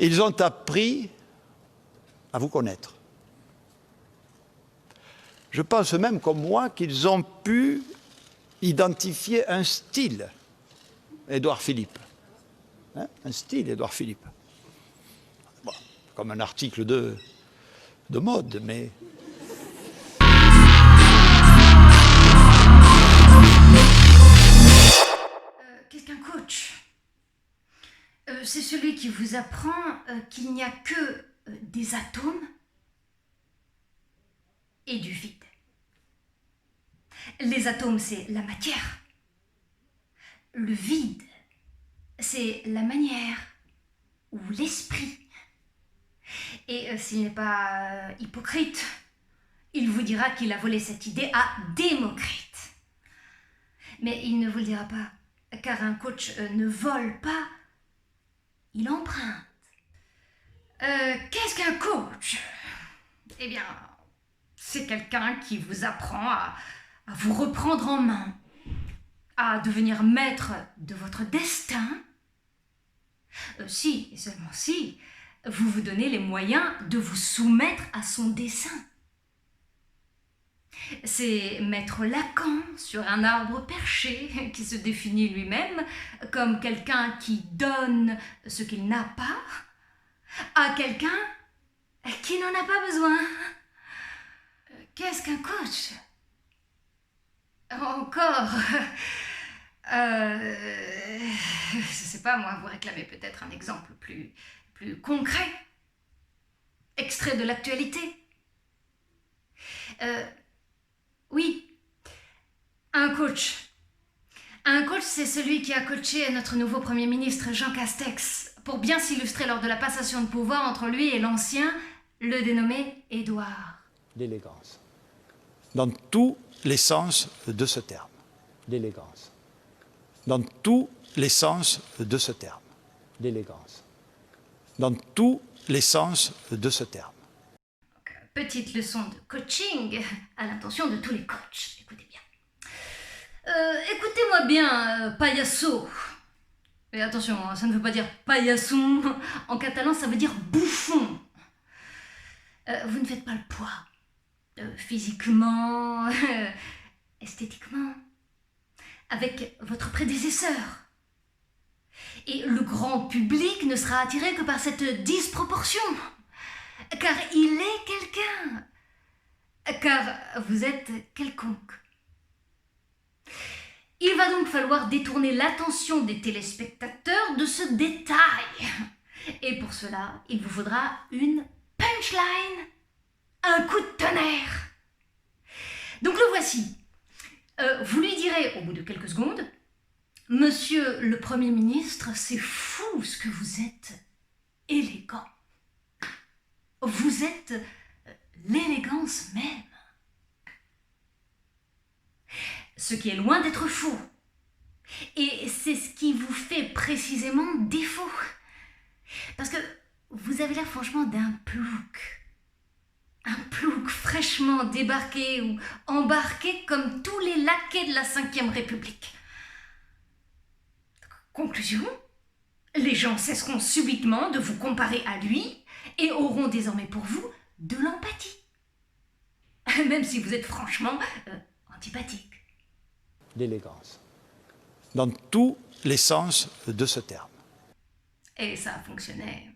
Ils ont appris à vous connaître. Je pense même, comme moi, qu'ils ont pu identifier un style, Édouard Philippe. Hein, un style, Édouard Philippe. Bon, comme un article de mode, mais... Qu'est-ce qu'un coach? C'est celui qui vous apprend qu'il n'y a que des atomes et du vide. Les atomes, c'est la matière. Le vide, c'est la manière ou l'esprit. Et s'il n'est pas hypocrite, il vous dira qu'il a volé cette idée à Démocrite. Mais il ne vous le dira pas, car un coach ne vole pas, il emprunte. Qu'est-ce qu'un coach? Eh bien, c'est quelqu'un qui vous apprend à vous reprendre en main, à devenir maître de votre destin, si, et seulement si, vous vous donnez les moyens de vous soumettre à son dessein. C'est maître Lacan sur un arbre perché qui se définit lui-même comme quelqu'un qui donne ce qu'il n'a pas à quelqu'un qui n'en a pas besoin. Qu'est-ce qu'un coach? Encore, je sais pas moi, vous réclamez peut-être un exemple plus concret, extrait de l'actualité. Oui, un coach. Un coach, c'est celui qui a coaché notre nouveau Premier ministre Jean Castex pour bien s'illustrer lors de la passation de pouvoir entre lui et l'ancien, le dénommé Édouard. D'élégance. Dans tous les sens de ce terme. D'élégance. Dans tous les sens de ce terme. D'élégance. Dans tous les sens de ce terme. Petite leçon de coaching à l'intention de tous les coachs. Écoutez bien. Écoutez-moi bien, payasso. Et attention, ça ne veut pas dire paillasson. En catalan, ça veut dire bouffon. Vous ne faites pas le poids. Physiquement, esthétiquement, avec votre prédécesseur. Et le grand public ne sera attiré que par cette disproportion. Car il est quelqu'un. Car vous êtes quelconque. Il va donc falloir détourner l'attention des téléspectateurs de ce détail. Et pour cela, il vous faudra une punchline, un coup de tonnerre. Donc le voici. Vous lui direz, au bout de quelques secondes, « Monsieur le Premier ministre, c'est fou ce que vous êtes élégant. Vous êtes l'élégance même. » Ce qui est loin d'être faux. Et c'est ce qui vous fait précisément défaut. Parce que vous avez l'air franchement d'un plouc. Un plouc fraîchement débarqué ou embarqué comme tous les laquais de la Ve République. Conclusion, les gens cesseront subitement de vous comparer à lui et auront désormais pour vous de l'empathie. Même si vous êtes franchement antipathique. D'élégance. Dans tous les sens de ce terme. Et ça fonctionnait.